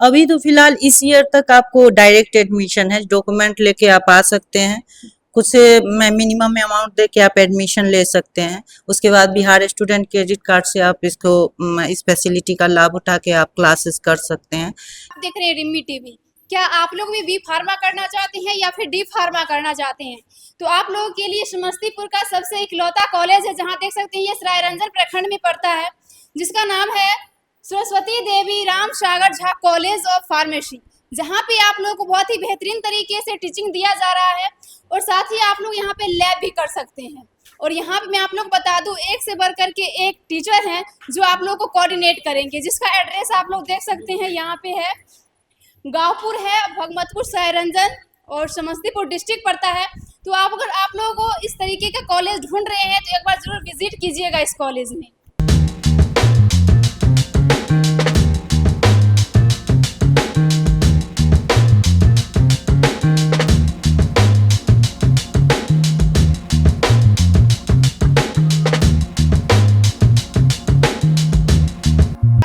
अभी तो फिलहाल इस ईयर तक आपको डायरेक्ट एडमिशन है, डॉक्यूमेंट लेके आप आ सकते हैं। कुछ मिनिमम अमाउंट दे के आप एडमिशन ले सकते हैं। उसके बाद बिहार स्टूडेंट क्रेडिट कार्ड से आप इस फैसिलिटी का लाभ उठा के आप क्लासेस कर सकते हैं। आप देख रहे हैं रिम्मी टीवी। क्या आप लोग भी बी फार्मा करना चाहते हैं या फिर डी फार्मा करना चाहते हैं? तो आप लोगों के लिए समस्तीपुर का सबसे इकलौता कॉलेज है, जहां देख सकते हैं ये सरायरंजन प्रखंड में पड़ता है, जिसका नाम है सरस्वती देवी Ram Sagar Jha college of pharmacy. जहां पे आप लोगों को बहुत ही बेहतरीन तरीके से टीचिंग दिया जा रहा है और साथ ही आप लोग यहाँ पे लैब भी कर सकते हैं। और यहाँ पे मैं आप लोग बता दूं, एक से बढ़कर के एक टीचर हैं जो आप लोग को कोऑर्डिनेट करेंगे, जिसका एड्रेस आप लोग देख सकते हैं यहाँ पे है। गांवपुर है, भगमतपुर, सरायरंजन और समस्तीपुर डिस्ट्रिक्ट पड़ता है। तो अगर आप लोगों को इस तरीके का कॉलेज ढूंढ रहे हैं तो एक बार जरूर विजिट कीजिएगा इस कॉलेज में।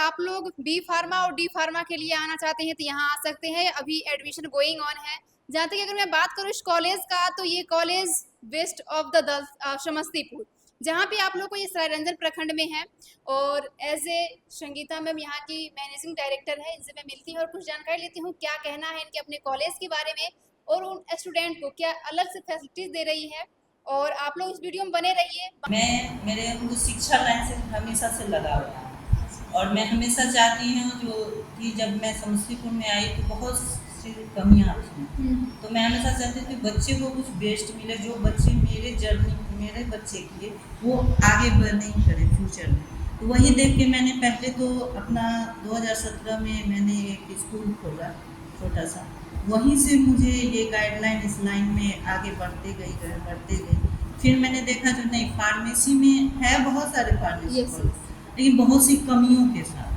आप लोग बी फार्मा और डी फार्मा के लिए आना चाहते हैं तो यहाँ आ सकते हैं। अभी एडमिशन गोइंग ऑन है। जहाँ तक अगर मैं बात करूँ इस कॉलेज का, तो ये college west of the Samastipur, जहाँ पे आप लोग को ये सरायरंजन प्रखंड में है। और एज ए संगीता मैम यहाँ की मैनेजिंग डायरेक्टर है, इनसे मैं मिलती हूँ और कुछ जानकारी लेती हूँ क्या कहना है इनके अपने कॉलेज के बारे में और उन स्टूडेंट को क्या अलग से फैसिलिटीज दे रही है। और आप लोग इस वीडियो में बने रहिए। मेरे उनको शिक्षा लाइन से हमेशा से लगाव है और मैं हमेशा चाहती हूँ जो कि जब मैं समस्तीपुर में आई तो बहुत सी कमियाँ थी, तो मैं हमेशा चाहती थी बच्चे को कुछ बेस्ट मिले, जो बच्चे मेरे बच्चे किए वो आगे नहीं करे फ्यूचर में। तो वही देख के मैंने पहले तो अपना 2017 में मैंने एक स्कूल खोला छोटा सा, वहीं से मुझे ये गाइडलाइन इस लाइन में आगे बढ़ते गई। फिर मैंने देखा जो नहीं, फार्मेसी में है बहुत सारे फार्मेसी कॉलेज, लेकिन बहुत सी कमियों के साथ।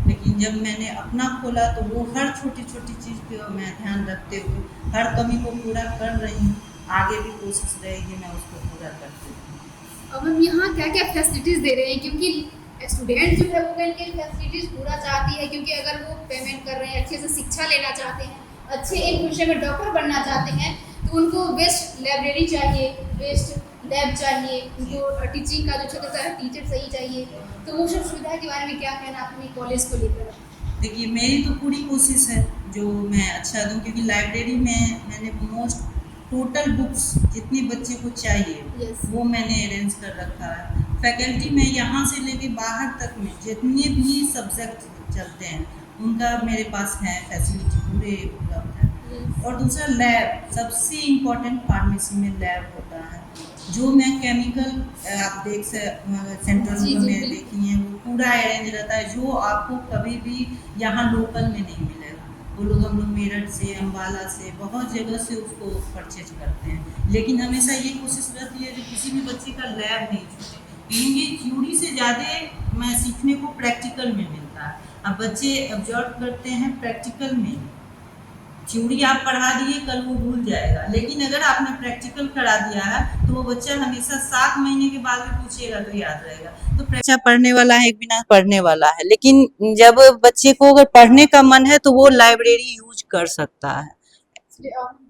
लेकिन जब मैंने अपना खोला तो वो हर छोटी छोटी चीज़ को मैं ध्यान रखते हुए हर कमी को पूरा कर रही हूँ। आगे भी कोशिश रहेगी मैं उसको पूरा करती हूँ। अब हम यहाँ क्या क्या फैसिलिटीज़ दे रहे हैं, क्योंकि स्टूडेंट जो है वो इनके फैसिलिटीज़ पूरा चाहती है, क्योंकि अगर वो पेमेंट कर रहे हैं, अच्छे से शिक्षा लेना चाहते हैं, अच्छे एक विषय में डॉक्टर बनना चाहते हैं, तो उनको बेस्ट लाइब्रेरी चाहिए, बेस्ट लैब चाहिए, उनको टीचिंग का जो छोटा सा टीचर सही चाहिए। तो वो सब सुविधा के बारे में क्या कहना अपने कॉलेज को लेकर? देखिए, मेरी तो पूरी कोशिश है जो मैं अच्छा दूँ, क्योंकि लाइब्रेरी में मैंने मोस्ट टोटल बुक्स जितने बच्चे को चाहिए वो मैंने अरेंज कर रखा है। फैकल्टी में यहाँ से लेके बाहर तक में जितने भी सब्जेक्ट चलते हैं उनका मेरे पास है, फैसिलिटी पूरे उपलब्ध है। और दूसरा लैब, सबसे इम्पोर्टेंट फार्मेसी में लैब होता है, जो मैं केमिकल आप सेंट्रल में देखी हैं वो पूरा अरेंज रहता है, जो आपको कभी भी यहाँ लोकल में नहीं मिलेगा। वो लोग हम लोग मेरठ से, अम्बाला से, बहुत जगह से उसको परचेज करते हैं। लेकिन हमेशा ये कोशिश रहती है कि किसी भी बच्चे का लैब नहीं छूटे, क्योंकि थ्योरी से ज़्यादा मैं सीखने को प्रैक्टिकल में मिलता है। अब बच्चे ऑब्जर्व करते हैं प्रैक्टिकल में, थ्योरी आप पढ़ा दिए कल वो भूल जाएगा, लेकिन अगर आपने प्रैक्टिकल करा दिया है तो वो बच्चा हमेशा 7 महीने के बाद भी पूछेगा तो याद रहेगा। तो अच्छा पढ़ने वाला है, एक बिना पढ़ने वाला है, लेकिन जब बच्चे को अगर पढ़ने का मन है तो वो लाइब्रेरी यूज कर सकता है।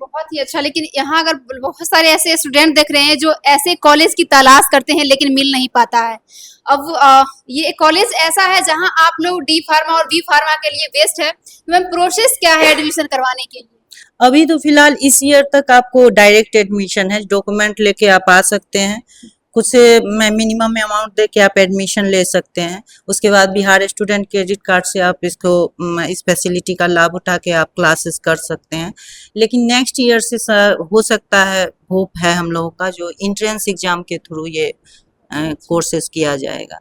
बहुत ही अच्छा। लेकिन यहाँ अगर बहुत सारे ऐसे स्टूडेंट देख रहे हैं जो ऐसे कॉलेज की तलाश करते हैं लेकिन मिल नहीं पाता है। अब ये कॉलेज ऐसा है जहाँ आप लोग डी फार्मा और बी फार्मा के लिए बेस्ट है। तो मैम प्रोसेस क्या है एडमिशन करवाने के लिए? अभी तो फिलहाल इस ईयर तक आपको डायरेक्ट एडमिशन है, डॉक्यूमेंट लेके आप आ सकते हैं। कुछ मिनिमम अमाउंट दे के आप एडमिशन ले सकते हैं। उसके बाद बिहार स्टूडेंट क्रेडिट कार्ड से आप इस फैसिलिटी का लाभ उठा के आप क्लासेस कर सकते हैं। लेकिन नेक्स्ट ईयर से हो सकता है, होप है हम लोगों का, जो इंट्रेंस एग्जाम के थ्रू ये कोर्सेज किया जाएगा।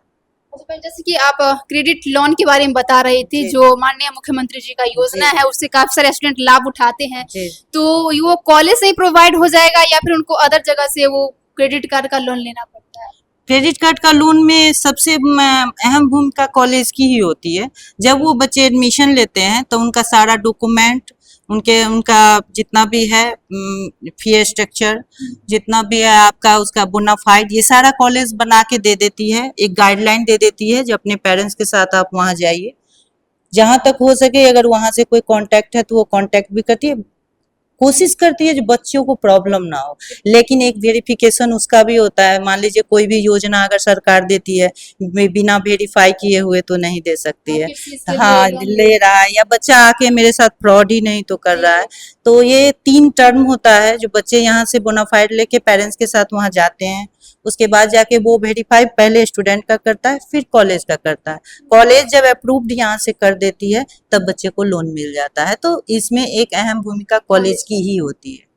जैसे कि आप क्रेडिट लोन के बारे में बता रहे थे, जो माननीय मुख्यमंत्री जी का योजना है, उससे काफी सारे स्टूडेंट लाभ उठाते हैं। तो वो कॉलेज से ही प्रोवाइड हो जाएगा या फिर उनको अदर जगह से वो क्रेडिट कार्ड का लोन लेना पड़ता है? क्रेडिट कार्ड का लोन में सबसे अहम भूमिका कॉलेज की ही होती है। जब वो बच्चे एडमिशन लेते हैं तो उनका सारा डॉक्यूमेंट, उनका जितना भी है फी स्ट्रक्चर, जितना भी है आपका उसका बोनाफाइड, ये सारा कॉलेज बना के दे देती है, एक गाइडलाइन दे देती है जो अपने पेरेंट्स के साथ आप वहाँ जाइए। जहाँ तक हो सके अगर वहाँ से कोई कांटेक्ट है तो वो कांटेक्ट भी करती है, कोशिश करती है जो बच्चों को प्रॉब्लम ना हो। लेकिन एक वेरिफिकेशन उसका भी होता है, मान लीजिए कोई भी योजना अगर सरकार देती है बिना वेरीफाई किए हुए तो नहीं दे सकती है। हाँ, ले रहा है या बच्चा आके मेरे साथ फ्रॉड ही नहीं तो कर रहा है। तो ये 3 टर्म होता है जो बच्चे यहाँ से बोनाफाइड लेके पेरेंट्स के साथ वहाँ जाते हैं, उसके बाद जाके वो वेरीफाई पहले स्टूडेंट का करता है फिर कॉलेज का करता है। कॉलेज जब अप्रूव्ड यहाँ से कर देती है तब बच्चे को लोन मिल जाता है। तो इसमें एक अहम भूमिका कॉलेज की ही होती है।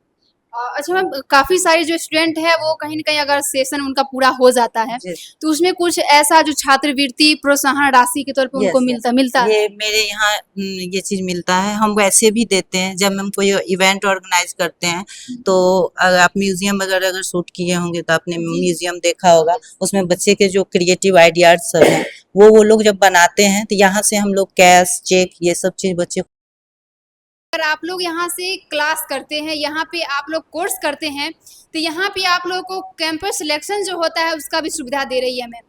अच्छा मैम, काफी सारे जो स्टूडेंट है वो कहीं ना कहीं अगर सेशन उनका पूरा हो जाता है जी। तो उसमें कुछ ऐसा जो छात्रवृत्ति प्रोत्साहन राशि के तौर पे उनको यस, मिलता है। ये मेरे यहाँ ये चीज मिलता है। हम वैसे भी देते हैं जब हम कोई इवेंट ऑर्गेनाइज करते हैं। तो अगर आप म्यूजियम अगर शूट किए होंगे तो आपने म्यूजियम देखा होगा, उसमें बच्चे के जो क्रिएटिव आइडियाज सब हैं वो लोग जब बनाते हैं तो यहाँ से हम लोग कैश चेक ये सब चीज बच्चे अगर आप लोग यहाँ से क्लास करते हैं, यहाँ पे आप लोग कोर्स करते हैं, तो यहाँ पे आप लोगों को कैंपस सिलेक्शन जो होता है उसका भी सुविधा दे रही है मैम।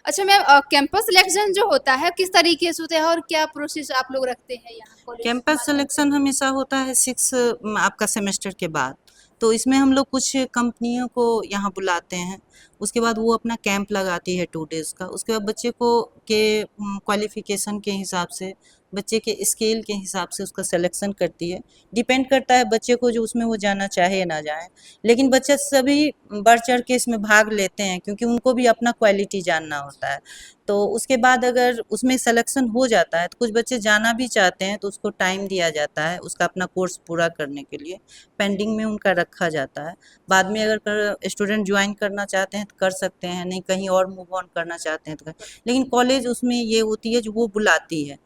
अच्छा मैम, कैंपस सिलेक्शन जो होता है किस तरीके से होता है और क्या प्रोसेस आप लोग रखते हैं यहाँ कॉलेज? कैंपस सिलेक्शन हमेशा होता है 6 आपका सेमेस्टर के बाद। तो इसमें हम लोग कुछ कंपनियों को यहाँ बुलाते हैं, उसके बाद वो अपना कैंप लगाती है 2 डेज का। उसके बाद बच्चे को के क्वालिफिकेशन के हिसाब से, बच्चे के स्केल के हिसाब से उसका सिलेक्शन करती है। डिपेंड करता है बच्चे को जो उसमें वो जाना चाहे या ना जाए। लेकिन बच्चे सभी बढ़ चढ़ के इसमें भाग लेते हैं क्योंकि उनको भी अपना क्वालिटी जानना होता है। तो उसके बाद अगर उसमें सिलेक्शन हो जाता है तो कुछ बच्चे जाना भी चाहते हैं तो उसको टाइम दिया जाता है उसका अपना कोर्स पूरा करने के लिए, पेंडिंग में उनका रखा जाता है। बाद में अगर स्टूडेंट ज्वाइन करना चाहते हैं तो कर सकते हैं, नहीं कहीं और मूव ऑन करना चाहते हैं तो लेकिन कॉलेज उसमें ये होती है जो वो बुलाती है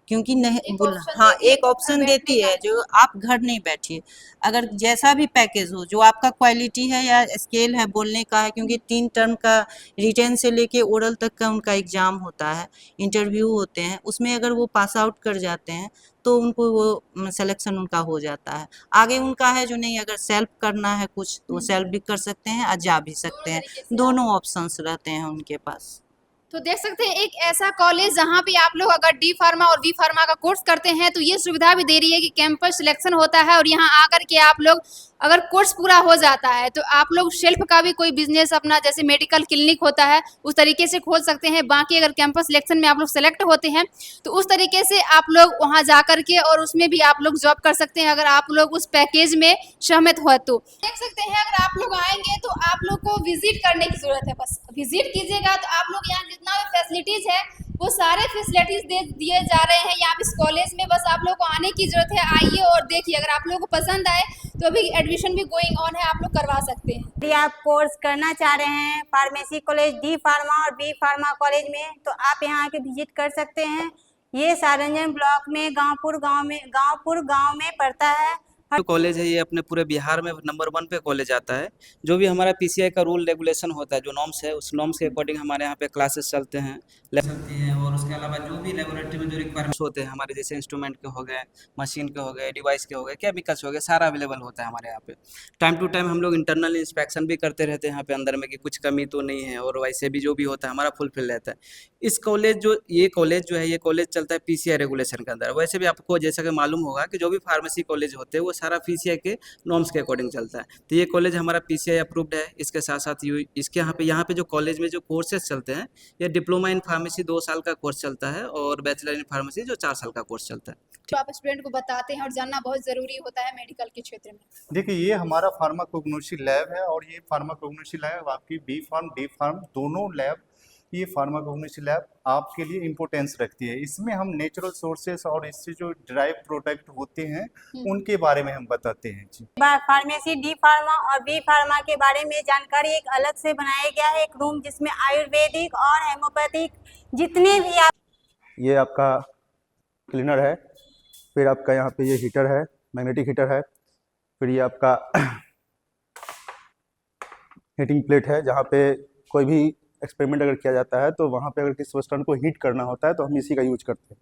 क्योंकि नहीं हाँ, एक ऑप्शन देती है जो आप घर नहीं बैठिए, अगर जैसा भी पैकेज हो जो आपका क्वालिटी है या स्केल है बोलने का है, क्योंकि 3 टर्म का रिटेन से लेके ओरल तक का उनका एग्जाम होता है, इंटरव्यू होते हैं, उसमें अगर वो पास आउट कर जाते हैं तो उनको वो सिलेक्शन उनका हो जाता है। आगे उनका है जो नहीं अगर सेल्फ करना है कुछ तो वो सेल्फ भी कर सकते हैं और जा भी सकते हैं, दोनों ऑप्शंस रहते हैं उनके पास। तो देख सकते हैं एक ऐसा कॉलेज जहाँ पे आप लोग अगर डी फार्मा और बी फार्मा का कोर्स करते हैं तो ये सुविधा भी दे रही है कि कैंपस सिलेक्शन होता है और यहाँ आकर के आप लोग अगर कोर्स पूरा हो जाता है तो आप लोग शेल्फ का भी कोई बिजनेस अपना जैसे मेडिकल क्लिनिक होता है उस तरीके से खोल सकते हैं। बाकी अगर कैंपस सिलेक्शन में आप लोग सेलेक्ट होते हैं तो उस तरीके से आप लोग वहाँ जा करके और उसमें भी आप लोग जॉब कर सकते हैं अगर आप लोग उस पैकेज में सहमत हो। तो देख सकते हैं अगर आप लोग आएंगे तो आप लोग को विजिट करने की जरूरत है, बस विजिट कीजिएगा तो आप लोग यहाँ जितना भी फैसिलिटीज है वो सारे फैसिलिटीज दे दिए जा रहे हैं यहाँ इस कॉलेज में। बस आप लोग को आने की जरूरत है, आइए और देखिए, अगर आप लोगों को पसंद आए तो अभी एडमिशन भी गोइंग ऑन है, आप लोग करवा सकते हैं। यदि आप कोर्स करना चाह रहे हैं फार्मेसी कॉलेज डी फार्मा और बी फार्मा कॉलेज में तो आप यहाँ आके विजिट कर सकते हैं। ये सारंजन ब्लॉक में गांवपुर गांव में पड़ता है। जो कॉलेज है ये अपने पूरे बिहार में नंबर 1 पे कॉलेज आता है। जो भी हमारा पीसीआई का रूल रेगुलेशन होता है, जो नॉर्म्स है, उस नॉर्म्स के अकॉर्डिंग हमारे यहाँ पे क्लासेस चलते हैं, चलती हैं। और उसके अलावा जो भी लेबोरेटरी में जो रिक्वायरमेंट्स होते हैं हमारे, जैसे इंस्ट्रूमेंट के हो गए, मशीन के हो गए, डिवाइस के हो गए, केमिकल्स हो गए, सारा अवेलेबल होता है हमारे यहाँ पे। टाइम टू टाइम हम लोग इंटरनल इंस्पेक्शन भी करते रहते हैं यहाँ पे अंदर में कि कुछ कमी तो नहीं है, और वैसे भी जो भी होता है हमारा फुलफिल रहता है। इस कॉलेज ये कॉलेज चलता है पीसीआई रेगुलेशन के अंदर। वैसे भी आपको जैसा कि मालूम होगा कि जो भी फार्मेसी कॉलेज होते हैं वो सारा पीसीआई के नॉर्म्स के अकॉर्डिंग चलता है। तो ये कॉलेज हमारा पीसीआई अप्रूव्ड है। इसके साथ साथ इसके यहाँ पे जो कॉलेज में जो कोर्सेज चलते हैं, ये डिप्लोमा इन फार्मेसी 2 साल का कोर्स चलता है और बैचलर इन फार्मेसी जो 4 साल का कोर्स चलता है। तो आप स्टूडेंट को बताते हैं और जानना बहुत जरूरी होता है मेडिकल के क्षेत्र में। देखिए, ये हमारा फार्माकोग्नोसी लैब है और ये फार्माकोग्नोसी लैब आपकी बी फार्म डी फार्म दोनों लैब, ये फार्माकोग्नोसी लैब आपके लिए इम्पोर्टेंस रखती है। इसमें हम नेचुरल सोर्सेस और इससे जो ड्राइव प्रोडक्ट होते हैं उनके बारे में हम बताते हैं जी। फार्मेसी डी फार्मा और बी फार्मा के बारे में जानकारी एक अलग से बनाया गया है, एक रूम जिसमें आयुर्वेदिक और हेमोपैथिक जितने भी आप, ये आपका क्लीनर है, फिर आपका यहाँ पे ये हीटर है, मैग्नेटिक हीटर है, फिर ये आपका हीटिंग प्लेट है, जहाँ पे कोई भी एक्सपेरिमेंट अगर किया जाता है तो वहाँ पे अगर किसी सब्सटेंस को हीट करना होता है तो हम इसी का यूज करते हैं।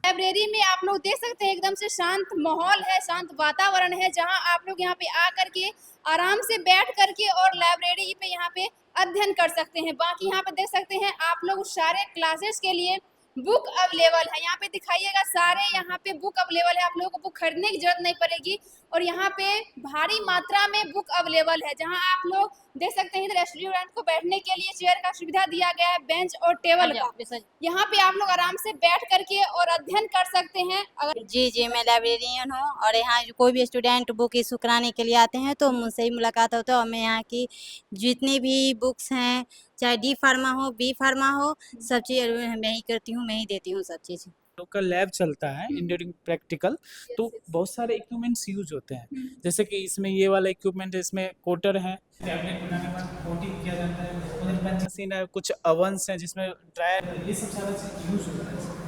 लाइब्रेरी में आप लोग देख सकते हैं एकदम से शांत माहौल है, शांत वातावरण है, जहां आप लोग यहाँ पे आ करके आराम से बैठ करके और लाइब्रेरी पे यहाँ पे अध्ययन कर सकते हैं। बाकी यहाँ पे देख सकते हैं आप लोग सारे क्लासेस के लिए बुक अवेलेबल है। यहाँ पे दिखाइएगा, सारे यहाँ पे बुक अवेलेबल है, आप लोगों को बुक खरीदने की जरूरत नहीं पड़ेगी। और यहाँ पे भारी मात्रा में बुक अवेलेबल है, जहाँ आप लोग देख सकते हैं इधर स्टूडेंट को बैठने के लिए चेयर का सुविधा दिया गया है, बेंच और टेबल का। यहाँ पे आप लोग आराम से बैठ करके और अध्ययन कर सकते हैं। अगर जी मैं लाइब्रेरियन हूँ और यहाँ जो कोई भी स्टूडेंट बुक इशू कराने के लिए आते हैं तो मुझसे ही मुलाकात होता है और मैं यहाँ की जितनी भी बुक्स हैं, चाहे डी फार्मा हो बी फार्मा हो, सब चीज़ मैं ही करती हूँ, मैं ही देती हूँ सब चीज़। लोकल लैब चलता है ड्यूरिंग प्रैक्टिकल, तो बहुत सारे इक्विपमेंट्स यूज होते हैं। जैसे कि इसमें ये वाला इक्विपमेंट है, इसमें कोटर है, टैबलेट बनाने के बाद कोटिंग किया जाता है, उधर पंच मशीन है, कुछ अवन्स हैं जिसमें ड्रायर, ये सब सारा चीज यूज होता है।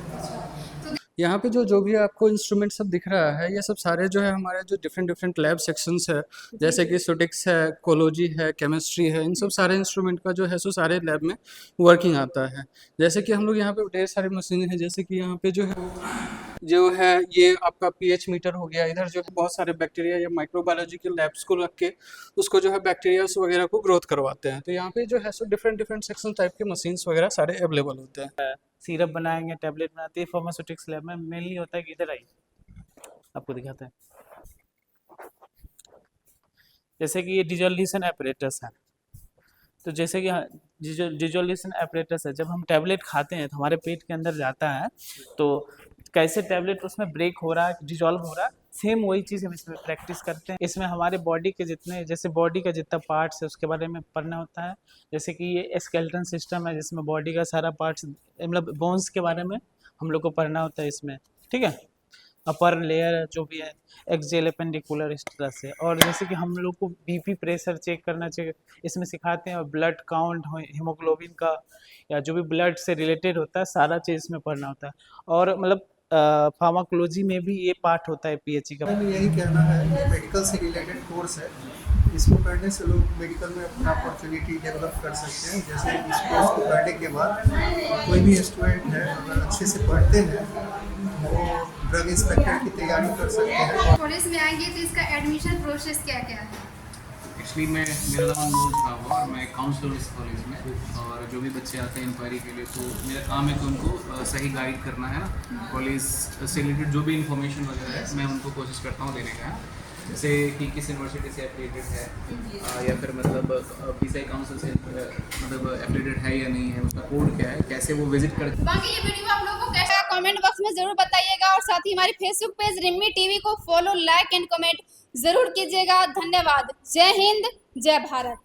यहाँ पे जो भी आपको इंस्ट्रूमेंट सब दिख रहा है, ये सब सारे जो है हमारे जो डिफरेंट लैब सेक्शंस है, जैसे कि स्टैटिक्स है, कोलॉजी है, केमिस्ट्री है, इन सब सारे इंस्ट्रूमेंट का जो है सो सारे लैब में वर्किंग आता है। जैसे कि हम लोग यहाँ पे ढेर सारी मशीनें हैं, जैसे कि यहाँ पे जो है ये आपका pH मीटर हो गया, इधर जो है बहुत सारे बैक्टीरिया या माइक्रोबायोलॉजी के लैब्स को रख के उसको जो है बैक्टीरियाज वगैरह को ग्रोथ करवाते हैं। तो यहाँ पे जो है सो डिफरेंट सेक्शन टाइप के मशीन्स वगैरह सारे अवेलेबल होते हैं। सिरप बनाएंगे, टैबलेट बनाते हैं, फार्मास्यूटिक्स लैब में मेनली होता है कि इधर आइए आपको दिखाते हैं। जैसे कि ये डिजोल्यूशन एपरेटस है, तो जैसे कि डिजोल्यूशन एपरेटस है, जब हम टैबलेट खाते हैं तो हमारे पेट के अंदर जाता है, तो कैसे टैबलेट उसमें ब्रेक हो रहा है, डिजोल्व हो रहा है, सेम वही चीज़ हम इसमें प्रैक्टिस करते हैं। इसमें हमारे बॉडी के जितने, जैसे बॉडी का जितना पार्ट्स है उसके बारे में पढ़ना होता है। जैसे कि ये स्केलेटन सिस्टम है जिसमें बॉडी का सारा पार्ट्स, मतलब बोन्स के बारे में हम लोग को पढ़ना होता है इसमें, ठीक है। अपर लेयर जो भी है, एक्सेल एपेंडिकुलर, इस तरह से। और जैसे कि हम लोग को बीपी प्रेशर चेक करना चाहिए, इसमें सिखाते हैं। और ब्लड काउंट, हीमोग्लोबिन का, या जो भी ब्लड से रिलेटेड होता है सारा चीज़ इसमें पढ़ना होता है। और मतलब फार्माकोलॉजी में भी ये पार्ट होता है पीएचई का। यही कहना है कि मेडिकल से रिलेटेड कोर्स है, इसको करने से लोग मेडिकल में अपना अपॉर्चुनिटी डेवलप कर सकते हैं। जैसे इस कोर्स को करने के बाद कोई भी स्टूडेंट है अगर अच्छे से पढ़ते हैं वो ड्रग इंस्पेक्टर की तैयारी कर सकते हैं। कॉलेज में आएंगे तो इसका एडमिशन प्रोसेस क्या क्या है? एक्चुअली मेरा नाम नूर था और मैं काउंसलर इस कॉलेज में, और जो भी बच्चे आते हैं इंक्वायरी के लिए तो मेरा काम है कि उनको सही गाइड करना है ना, कॉलेज से रिलेटेड जो भी इन्फॉर्मेशन वगैरह है मैं उनको कोशिश करता हूँ देने का। जैसे कि किस यूनिवर्सिटी से एफिलिएटेड है, या फिर मतलब पीसीआई काउंसिल से मतलब एफिलिएटेड है या नहीं है, उसका कोड क्या है, कैसे वो विजिट करते हैं। बाकी ये वीडियो आप लोगों को कैसा कमेंट बॉक्स में जरूर बताइएगा, और साथ ही हमारे फेसबुक पेज रिम्मी टीवी को फॉलो, लाइक एंड कमेंट जरूर कीजिएगा। धन्यवाद। जय हिंद, जय भारत।